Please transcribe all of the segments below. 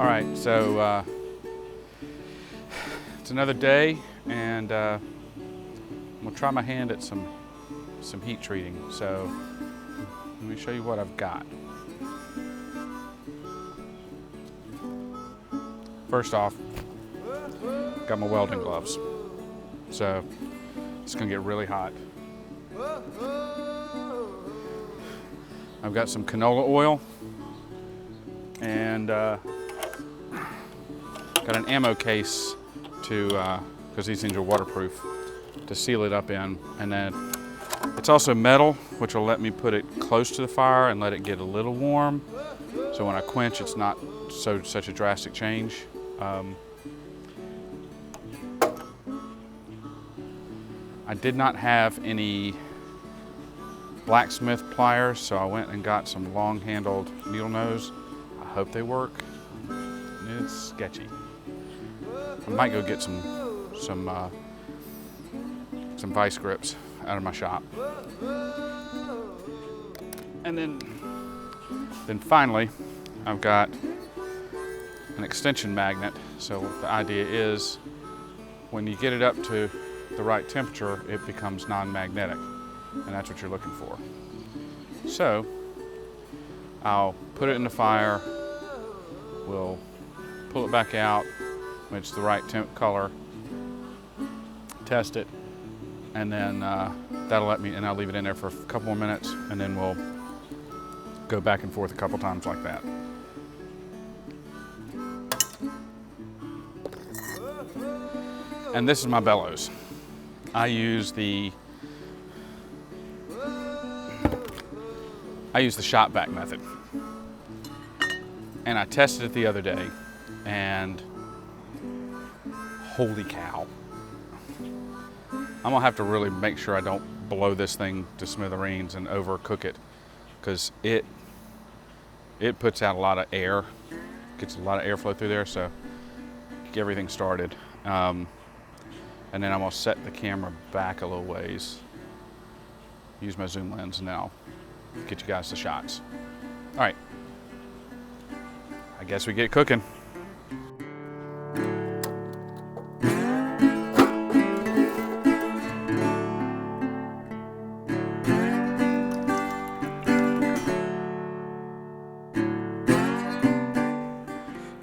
All right, so it's another day, and I'm gonna try my hand at some heat treating. So let me show you what I've got. First off, got my welding gloves. So it's gonna get really hot. I've got some canola oil and got an ammo case to, because these things are waterproof, to seal it up in. And then it's also metal, which will let me put it close to the fire and let it get a little warm. So when I quench, it's not such a drastic change. I did not have any blacksmith pliers, so I went and got some long-handled needle nose. I hope they work. It's sketchy. I might go get some vice grips out of my shop. And then finally, I've got an extension magnet. So the idea is, when you get it up to the right temperature, it becomes non-magnetic, and that's what you're looking for. So I'll put it in the fire, we'll pull it back out when it's the right color, test it, and then that'll let me, and I'll leave it in there for a couple more minutes, and then we'll go back and forth a couple times like that. And this is my bellows. I use the shot back method. And I tested it the other day, and holy cow. I'm gonna have to really make sure I don't blow this thing to smithereens and overcook it, because it puts out a lot of air, gets a lot of airflow through there, so get everything started. And then I'm gonna set the camera back a little ways, use my zoom lens, and then I'll get you guys the shots. All right, I guess we get cooking.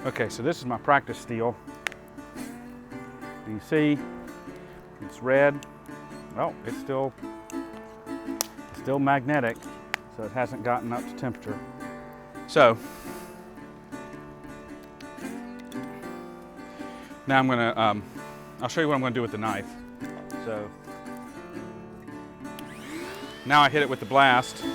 Okay, so this is my practice steel. You see, it's red. Well, it's still magnetic, so it hasn't gotten up to temperature. So now I'm gonna, I'll show you what I'm gonna do with the knife. So now I hit it with the blast.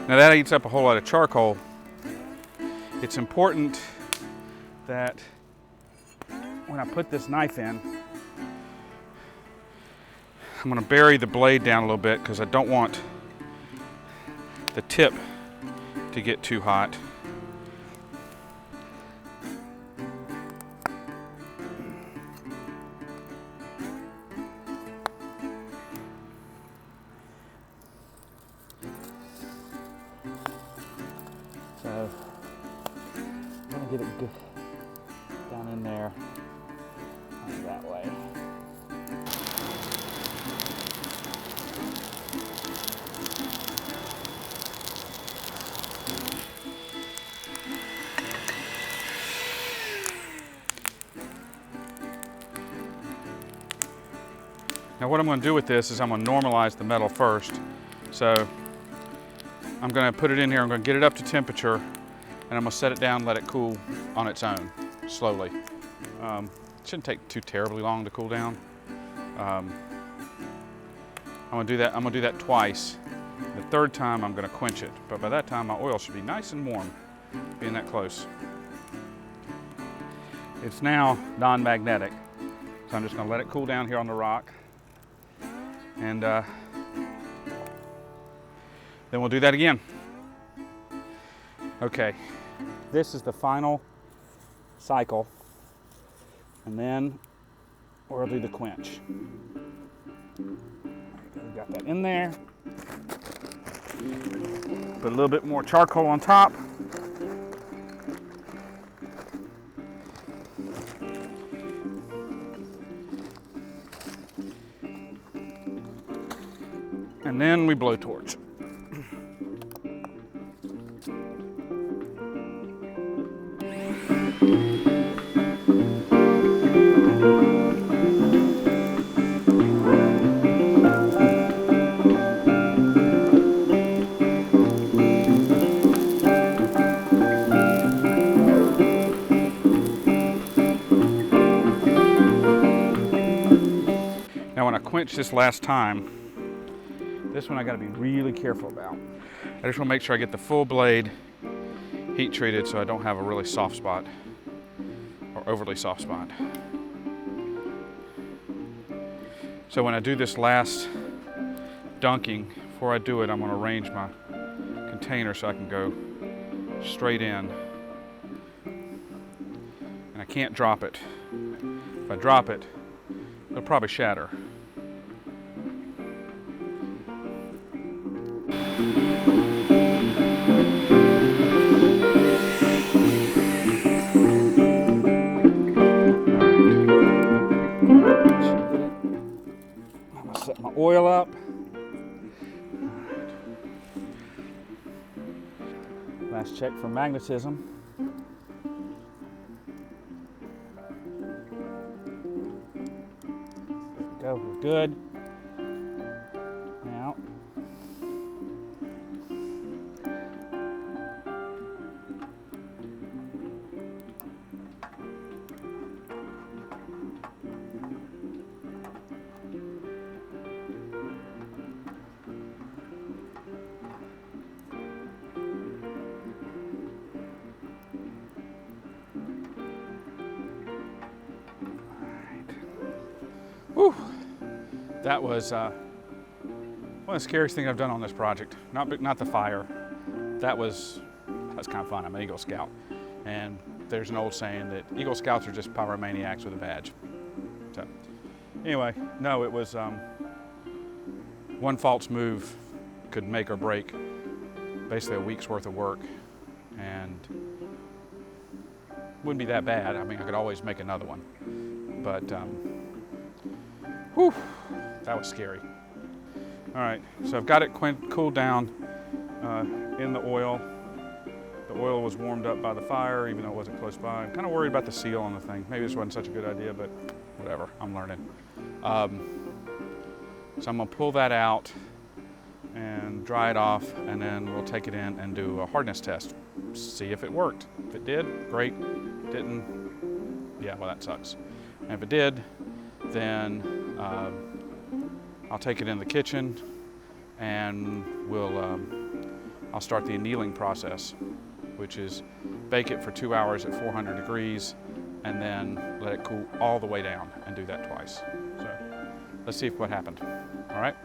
Now that eats up a whole lot of charcoal. It's important that when I put this knife in, I'm gonna bury the blade down a little bit, because I don't want the tip to get too hot. So I'm gonna get it good down in there, that way. Now what I'm going to do with this is I'm going to normalize the metal first. So I'm going to put it in here, I'm going to get it up to temperature, and I'm going to set it down and let it cool on its own, slowly. It shouldn't take too terribly long to cool down. I'm going to do that twice, The third time I'm going to quench it, but by that time my oil should be nice and warm, being that close. It's now non-magnetic, so I'm just going to let it cool down here on the rock, and then we'll do that again. Okay, this is the final cycle, and then we'll do the quench. We got that in there. Put a little bit more charcoal on top. And then we blowtorch. Now when I quench this last time, this one I gotta be really careful about. I just wanna make sure I get the full blade heat treated so I don't have a really soft spot or overly soft spot. So when I do this last dunking, before I do it, I'm gonna arrange my container so I can go straight in. And I can't drop it. If I drop it, it'll probably shatter. I'm gonna set my oil up. Last check for magnetism. There we go, we're good. Now, whew. That was one of the scariest things I've done on this project. Not the fire. That's kind of fun. I'm an Eagle Scout, and there's an old saying that Eagle Scouts are just pyromaniacs with a badge. So anyway, no, it was one false move could make or break basically a week's worth of work, and wouldn't be that bad. I mean, I could always make another one, but whew, that was scary. All right, so I've got it cooled down in the oil. The oil was warmed up by the fire, even though it wasn't close by. I'm kind of worried about the seal on the thing. Maybe this wasn't such a good idea, but whatever, I'm learning. So I'm gonna pull that out and dry it off, and then we'll take it in and do a hardness test. See if it worked. If it did, great. Didn't, yeah, well, that sucks. And if it did, then I'll take it in the kitchen, and I'll start the annealing process, which is bake it for 2 hours at 400 degrees, and then let it cool all the way down, and do that twice. So let's see what happened. All right.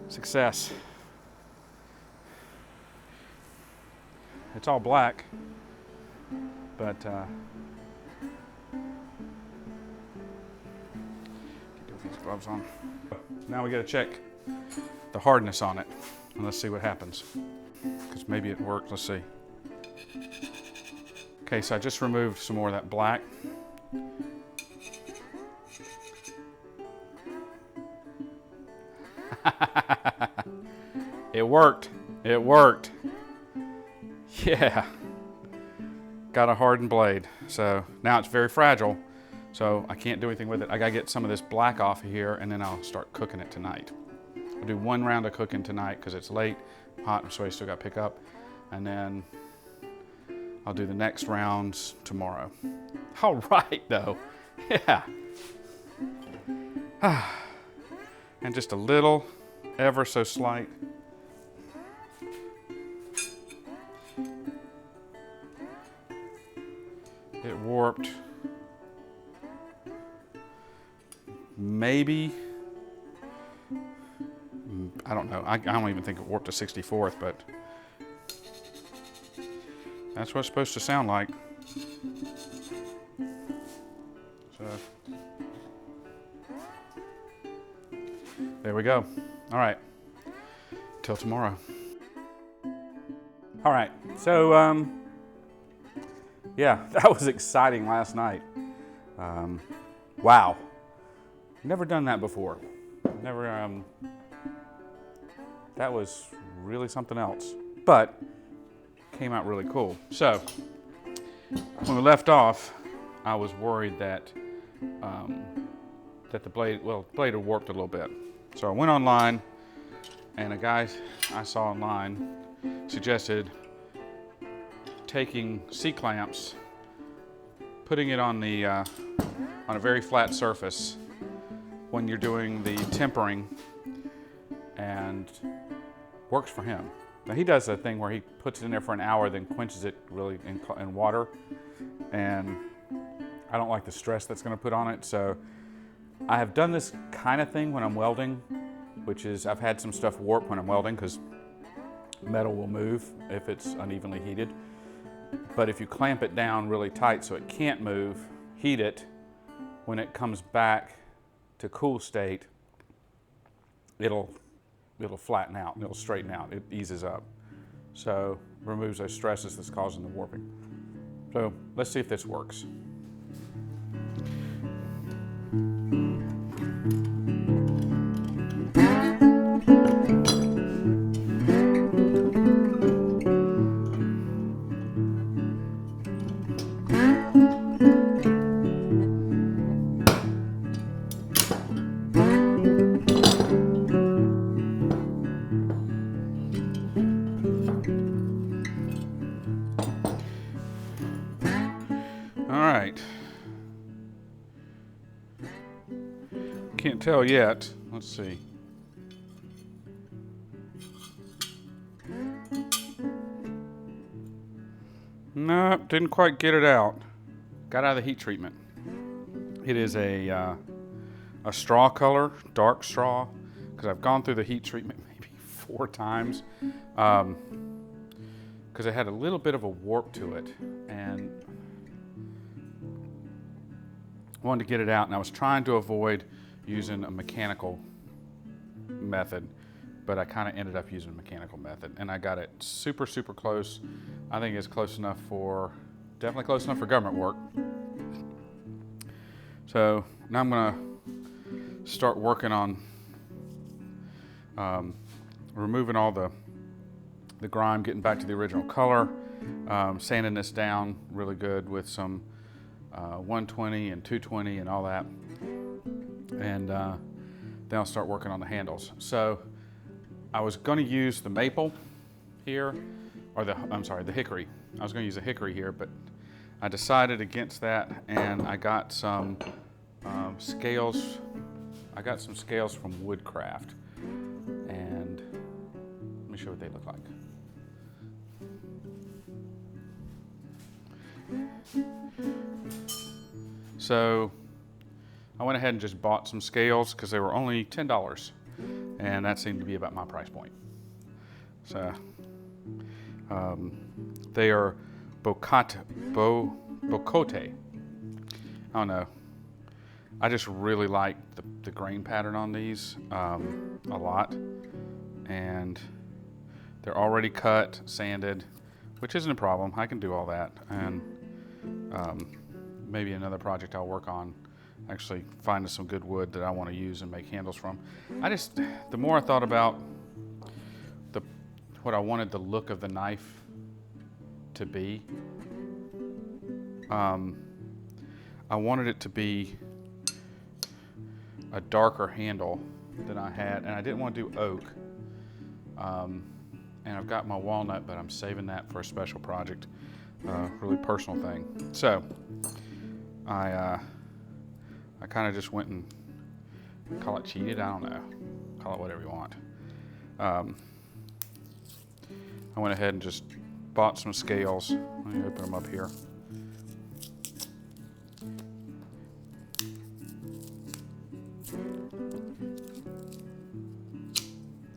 Success. It's all black, but get these gloves on. Now we got to check the hardness on it, and let's see what happens. Because maybe it worked. Let's see. Okay, so I just removed some more of that black. It worked. It worked. Yeah. Got a hardened blade. So now it's very fragile, so I can't do anything with it. I gotta get some of this black off of here, and then I'll start cooking it tonight. I'll do one round of cooking tonight because it's late, hot, so I still gotta pick up, and then I'll do the next rounds tomorrow. All right, though. Yeah. And just a little, ever so slight. It warped maybe, I don't know. I don't even think it warped to 64th, but that's what it's supposed to sound like. So there we go. All right, till tomorrow. All right, so yeah, that was exciting last night. Wow, never done that before. Never, that was really something else, but came out really cool. So when we left off, I was worried that that the blade had warped a little bit. So I went online, and a guy I saw online suggested taking C-clamps, putting it on the on a very flat surface when you're doing the tempering, and works for him. Now he does a thing where he puts it in there for an hour, then quenches it really in water, and I don't like the stress that's going to put on it. So I have done this kind of thing when I'm welding, which is I've had some stuff warp when I'm welding because metal will move if it's unevenly heated. But if you clamp it down really tight so it can't move, heat it, when it comes back to cool state, it'll flatten out, it'll straighten out, it eases up. So removes those stresses that's causing the warping. So let's see if this works. All right. Can't tell yet. Let's see. Nope, didn't quite get it out. Got out of the heat treatment. It is a straw color, dark straw, because I've gone through the heat treatment maybe 4 times. Because it had a little bit of a warp to it, and I wanted to get it out, and I was trying to avoid using a mechanical method, but I kind of ended up using a mechanical method, and I got it super, super close. I think it's close enough definitely close enough for government work. So now I'm gonna start working on removing all the grime, getting back to the original color, sanding this down really good with some 120 and 220 and all that, and then I'll start working on the handles. So I was going to use the maple here, or the hickory. I was going to use a hickory here, but I decided against that, and I got some scales. I got some scales from Bushcraft, and let me show you what they look like. So I went ahead and just bought some scales because they were only $10, and that seemed to be about my price point. So they are bocote. I don't know. I just really like the grain pattern on these a lot, and they're already cut, sanded, which isn't a problem. I can do all that, and maybe another project I'll work on, actually finding some good wood that I want to use and make handles from. The more I thought about what I wanted the look of the knife to be, I wanted it to be a darker handle than I had, and I didn't want to do oak. And I've got my walnut, but I'm saving that for a special project, really personal thing. So I I kind of just went and, call it cheated, I don't know. Call it whatever you want. I went ahead and just bought some scales. Let me open them up here.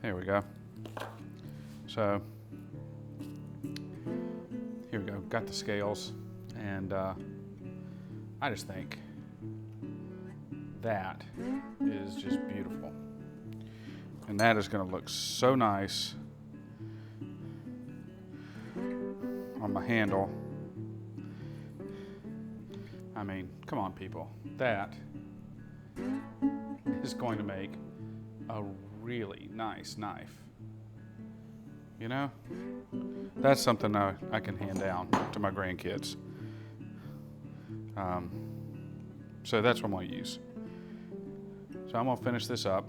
There we go. So here we go, got the scales, and I just think that is just beautiful. And that is gonna look so nice on my handle. I mean, come on people, that is going to make a really nice knife. You know, that's something I can hand down to my grandkids. So that's what I'm gonna use. So I'm gonna finish this up.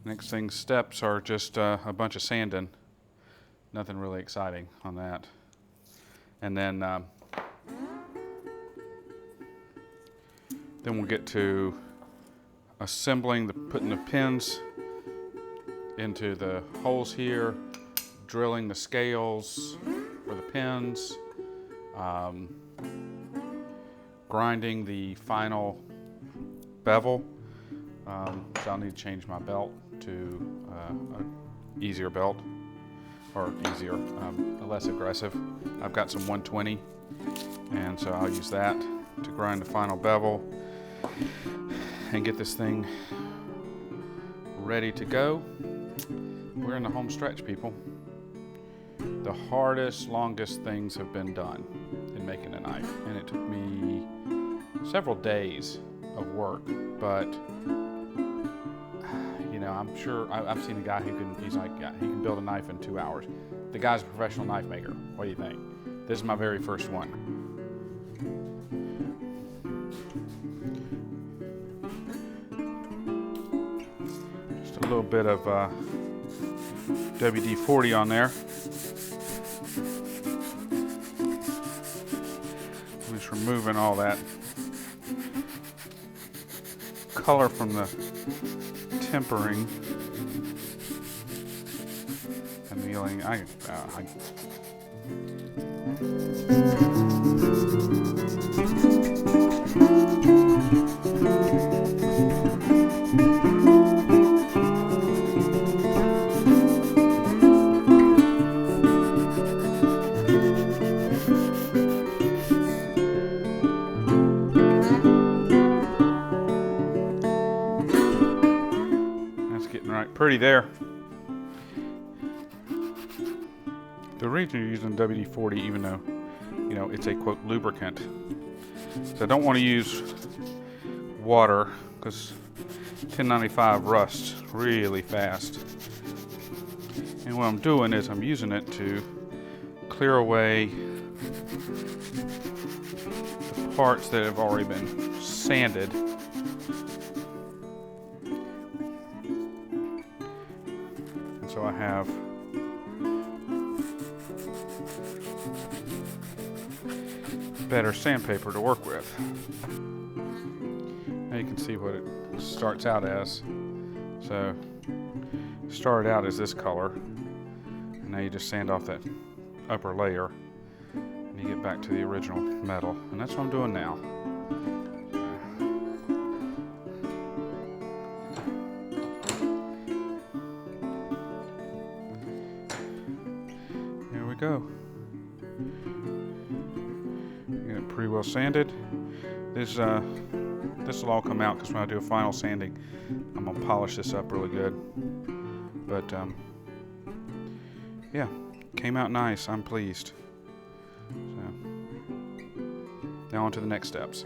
Next thing, steps are just a bunch of sanding. Nothing really exciting on that. And then we'll get to assembling, putting the pins into the holes here, drilling the scales for the pins, grinding the final bevel. So I'll need to change my belt to an easier belt, or easier, less aggressive. I've got some 120, and so I'll use that to grind the final bevel and get this thing ready to go. We're in the home stretch, people. The hardest, longest things have been done in making a knife, and it took me several days of work, but you know, I'm sure I've seen a guy who he's like, yeah, he can build a knife in 2 hours. The guy's a professional knife maker. What do you think? This is my very first one. Just a little bit of WD-40 on there. I'm just removing all that color from the tempering. Annealing. That's getting right pretty there. The reason you're using WD-40, even though, you know, it's a quote lubricant, so I don't want to use water because 1095 rusts really fast. And what I'm doing is I'm using it to clear away the parts that have already been sanded. And so I have better sandpaper to work with. Now you can see what it starts out as. So it started out as this color, and now you just sand off that upper layer and you get back to the original metal, and that's what I'm doing now. Here we go. Get it pretty well sanded. This will all come out because when I do a final sanding, I'm gonna polish this up really good. But yeah, came out nice. I'm pleased. So now on to the next steps.